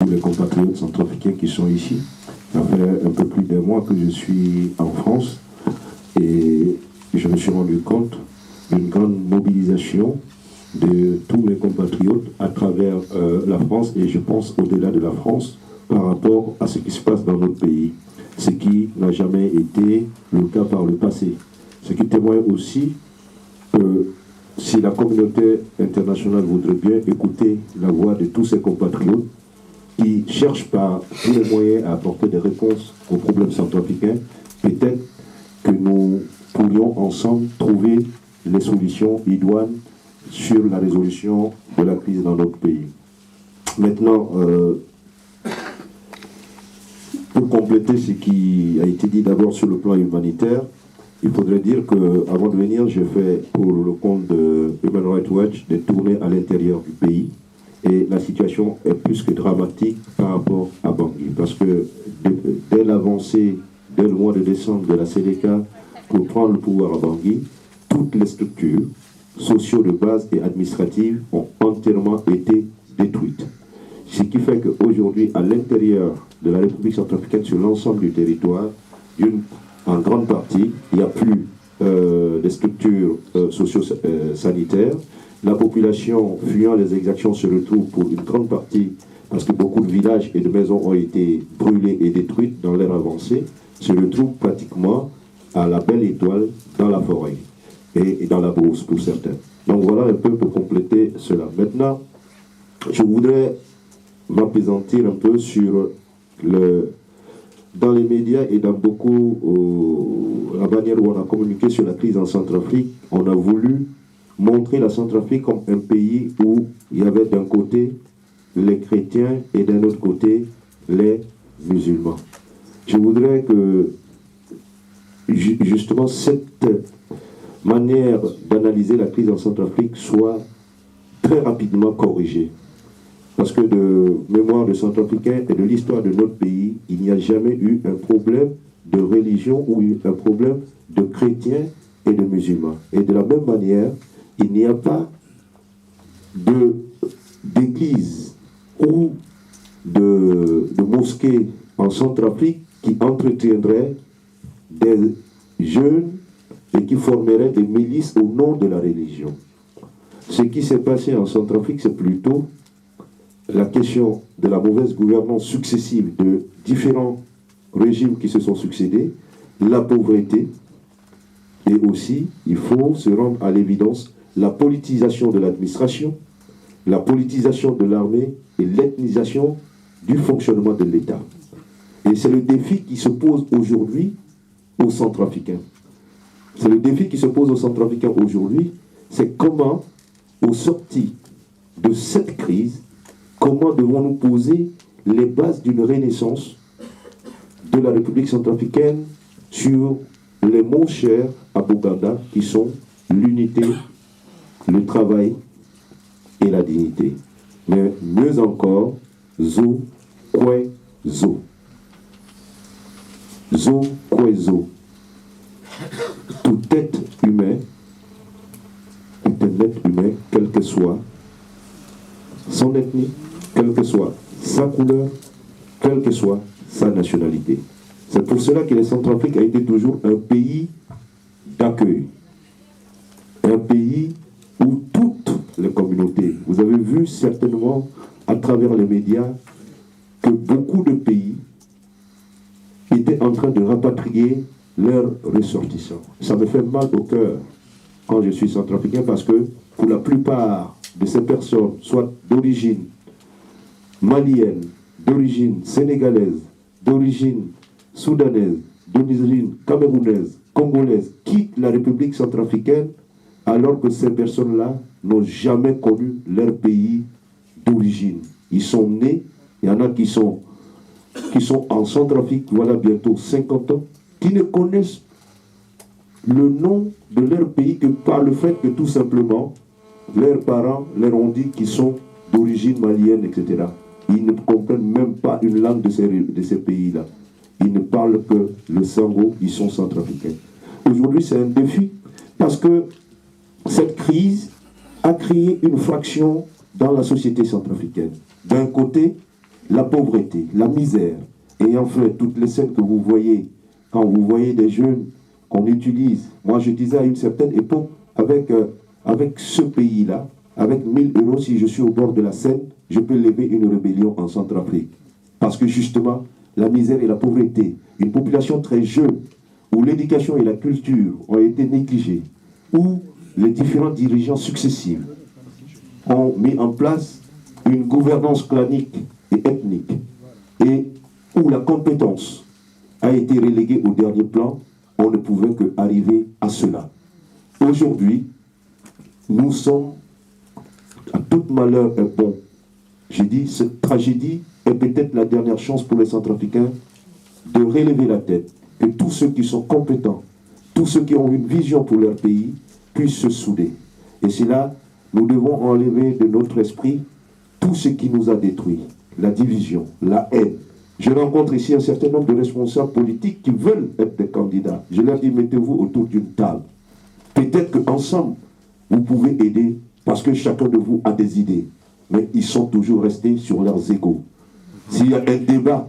tous les compatriotes centrafricains qui sont ici. Ça fait un peu plus d'un mois que je suis en France et je me suis rendu compte d'une grande mobilisation de tous mes compatriotes à travers la France et je pense au-delà de la France par rapport à ce qui se passe dans notre pays, ce qui n'a jamais été le cas par le passé. Ce qui témoigne aussi que si la communauté internationale voudrait bien écouter la voix de tous ses compatriotes qui cherchent par tous les moyens à apporter des réponses aux problèmes centrafricains, peut-être que nous pourrions ensemble trouver les solutions idoines sur la résolution de la crise dans notre pays. Maintenant, pour compléter ce qui a été dit d'abord sur le plan humanitaire, il faudrait dire qu'avant de venir, j'ai fait pour le compte de Human Rights Watch des tournées à l'intérieur du pays et la situation est plus que dramatique par rapport à Bangui parce que dès l'avancée, dès le mois de décembre de la CDK pour prendre le pouvoir à Bangui, toutes les structures sociaux de base et administratives ont entièrement été détruites. Ce qui fait qu'aujourd'hui, à l'intérieur de la République centrafricaine, sur l'ensemble du territoire, en grande partie, il n'y a plus des structures socio-sanitaires. La population, fuyant les exactions, se retrouve pour une grande partie, parce que beaucoup de villages et de maisons ont été brûlés et détruites dans l'ère avancée, se retrouve pratiquement à la belle étoile dans la forêt et dans la brousse pour certains. Donc voilà un peu pour compléter cela. Maintenant, je voudrais m'apaisantir un peu sur dans les médias et dans beaucoup la manière où on a communiqué sur la crise en Centrafrique. On a voulu montrer la Centrafrique comme un pays où il y avait d'un côté les chrétiens et d'un autre côté les musulmans. Je voudrais que justement cette manière d'analyser la crise en Centrafrique soit très rapidement corrigée. Parce que de mémoire de Centrafricains et de l'histoire de notre pays, il n'y a jamais eu un problème de religion ou un problème de chrétiens et de musulmans. Et de la même manière, il n'y a pas d'église ou de mosquée en Centrafrique qui entretiendrait des jeunes et qui formeraient des milices au nom de la religion. Ce qui s'est passé en Centrafrique, c'est plutôt la question de la mauvaise gouvernance successive de différents régimes qui se sont succédés, la pauvreté, et aussi, il faut se rendre à l'évidence, la politisation de l'administration, la politisation de l'armée et l'ethnisation du fonctionnement de l'État. Et c'est le défi qui se pose aujourd'hui aux Centrafricains. C'est le défi qui se pose aux Centrafricains aujourd'hui, c'est comment, au sorti de cette crise, comment devons-nous poser les bases d'une renaissance de la République centrafricaine sur les mots chers à Boganda qui sont l'unité, le travail et la dignité. Mais mieux encore, zo, kwe, zo. Zo, kwe, zo. Tout être humain est un être humain, quel que soit son ethnie, quelle que soit sa couleur, quelle que soit sa nationalité. C'est pour cela que la Centrafrique a été toujours un pays d'accueil. Un pays où toutes les communautés, vous avez vu certainement à travers les médias que beaucoup de pays étaient en train de rapatrier leurs ressortissants. Ça me fait mal au cœur quand je suis centrafricain parce que pour la plupart de ces personnes, soit d'origine malienne, d'origine sénégalaise, d'origine soudanaise, d'origine camerounaise, congolaise, quittent la République centrafricaine alors que ces personnes-là n'ont jamais connu leur pays d'origine. Ils sont nés, il y en a qui sont en Centrafrique, voilà bientôt 50 ans, qui ne connaissent le nom de leur pays que par le fait que tout simplement leurs parents leur ont dit qu'ils sont d'origine malienne, etc. Ils ne comprennent même pas une langue de ces pays-là. Ils ne parlent que le sango, ils sont centrafricains. Aujourd'hui, c'est un défi parce que cette crise a créé une fraction dans la société centrafricaine. D'un côté, la pauvreté, la misère, et enfin toutes les scènes que vous voyez, quand vous voyez des jeunes qu'on utilise. Moi je disais à une certaine époque, avec ce pays-là, avec 1000 euros, si je suis au bord de la Seine, je peux lever une rébellion en Centrafrique. Parce que justement, la misère et la pauvreté, une population très jeune, où l'éducation et la culture ont été négligées, où les différents dirigeants successifs ont mis en place une gouvernance clanique et ethnique, et où la compétence a été reléguée au dernier plan, on ne pouvait qu'arriver à cela. Aujourd'hui, nous sommes, à tout malheur est bon. J'ai dit, cette tragédie est peut-être la dernière chance pour les Centrafricains de relever la tête, que tous ceux qui sont compétents, tous ceux qui ont une vision pour leur pays, puissent se souder. Et c'est là, nous devons enlever de notre esprit tout ce qui nous a détruits, la division, la haine. Je rencontre ici un certain nombre de responsables politiques qui veulent être des candidats. Je leur dis, mettez-vous autour d'une table. Peut-être qu'ensemble, vous pouvez aider, parce que chacun de vous a des idées. Mais ils sont toujours restés sur leurs égos. S'il y a un débat,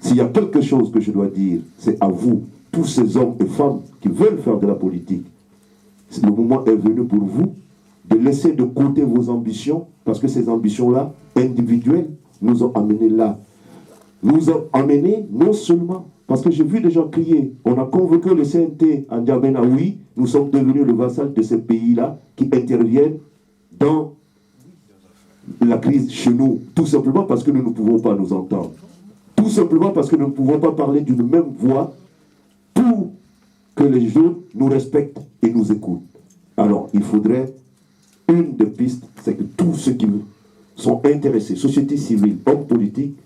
s'il y a quelque chose que je dois dire, c'est à vous, tous ces hommes et femmes qui veulent faire de la politique. Le moment est venu pour vous de laisser de côté vos ambitions, parce que ces ambitions-là, individuelles, nous ont amenés là. Nous ont amenés non seulement, parce que j'ai vu des gens crier, on a convoqué le CNT à N'Djamena, oui, nous sommes devenus le vassal de ces pays-là qui interviennent dans la crise chez nous, tout simplement parce que nous ne pouvons pas nous entendre. Tout simplement parce que nous ne pouvons pas parler d'une même voix pour que les jeunes nous respectent et nous écoutent. Alors, il faudrait, une des pistes, c'est que tous ceux qui sont intéressés, société civile, hommes politiques,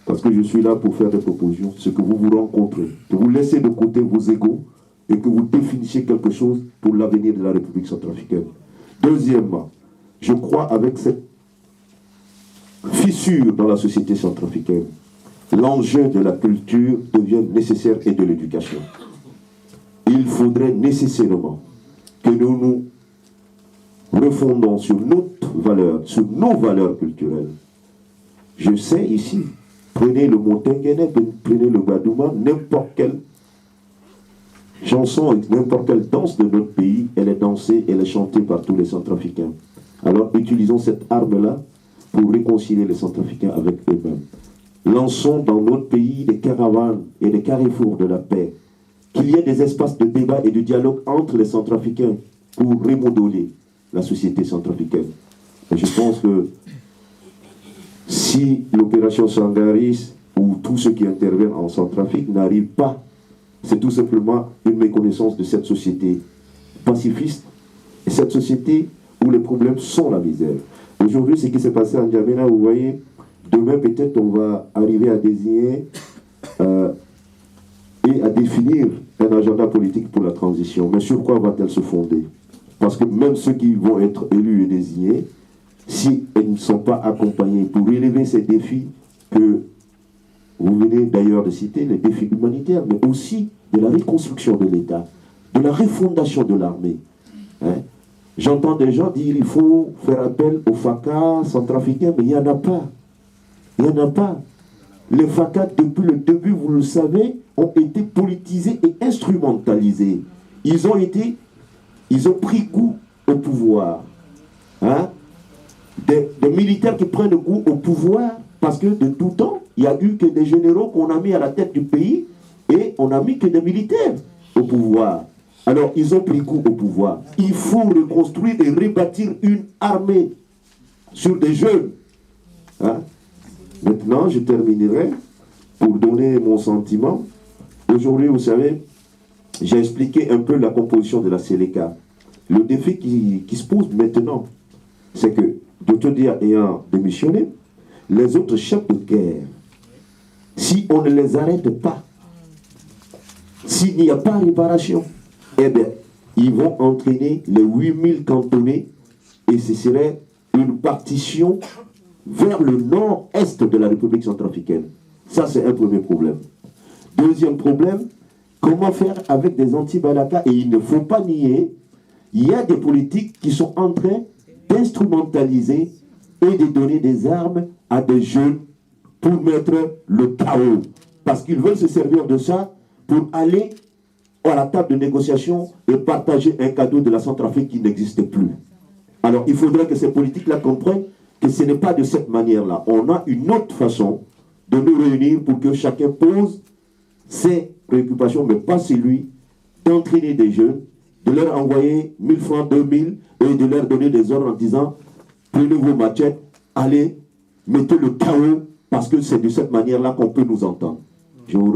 parce que je suis là pour faire des propositions, c'est que vous vous rencontrez, que vous laissez de côté vos égos et que vous définissiez quelque chose pour l'avenir de la République centrafricaine. Deuxièmement, je crois avec cette fissure dans la société centrafricaine, l'enjeu de la culture devient nécessaire et de l'éducation. Il faudrait nécessairement que nous nous refondons sur notre valeur, sur nos valeurs culturelles. Je sais ici, prenez le Montenguene, prenez le Badouma, n'importe quelle chanson, n'importe quelle danse de notre pays, elle est dansée, elle est chantée par tous les Centrafricains. Alors utilisons cette arme-là pour réconcilier les Centrafricains avec eux-mêmes. Lançons dans notre pays des caravanes et des carrefours de la paix, qu'il y ait des espaces de débat et de dialogue entre les Centrafricains pour remodeler la société centrafricaine. Et je pense que si l'opération Sangaris ou tous ceux qui interviennent en Centrafrique n'arrivent pas, c'est tout simplement une méconnaissance de cette société pacifiste et cette société où les problèmes sont la misère. Aujourd'hui, ce qui s'est passé en N'Djamena, vous voyez, demain peut-être on va arriver à désigner et à définir un agenda politique pour la transition. Mais sur quoi va-t-elle se fonder? Parce que même ceux qui vont être élus et désignés, si ils ne sont pas accompagnés pour relever ces défis que vous venez d'ailleurs de citer, les défis humanitaires, mais aussi de la reconstruction de l'État, de la refondation de l'armée. Hein? J'entends des gens dire qu'il faut faire appel aux FACA centrafricains, mais il n'y en a pas. Il n'y en a pas. Les FACA, depuis le début, vous le savez, ont été politisés et instrumentalisés. Ils ont pris goût au pouvoir. Hein? Des militaires qui prennent goût au pouvoir, parce que de tout temps, il n'y a eu que des généraux qu'on a mis à la tête du pays, et on n'a mis que des militaires au pouvoir. Alors, ils ont pris goût au pouvoir. Il faut reconstruire et rebâtir une armée sur des jeunes. Hein? Maintenant, je terminerai pour donner mon sentiment. Aujourd'hui, vous savez, j'ai expliqué un peu la composition de la Séléka. Le défi qui se pose maintenant, c'est que, Dr Dia ayant démissionné, les autres chefs de guerre, si on ne les arrête pas, s'il n'y a pas réparation, eh bien, ils vont entraîner les 8000 cantonnés et ce serait une partition vers le nord-est de la République centrafricaine. Ça, c'est un premier problème. Deuxième problème, comment faire avec des anti-Balaka? Et il ne faut pas nier, il y a des politiques qui sont en train d'instrumentaliser et de donner des armes à des jeunes pour mettre le chaos. Parce qu'ils veulent se servir de ça pour aller à la table de négociation et partager un cadeau de la Centrafrique qui n'existe plus. Alors il faudrait que ces politiques-là comprennent que ce n'est pas de cette manière-là. On a une autre façon de nous réunir pour que chacun pose ses préoccupations, mais pas celui d'entraîner des jeunes, de leur envoyer 1000 francs, 2000, et de leur donner des ordres en disant prenez vos machettes, allez, mettez le chaos, parce que c'est de cette manière-là qu'on peut nous entendre. Je vous remercie.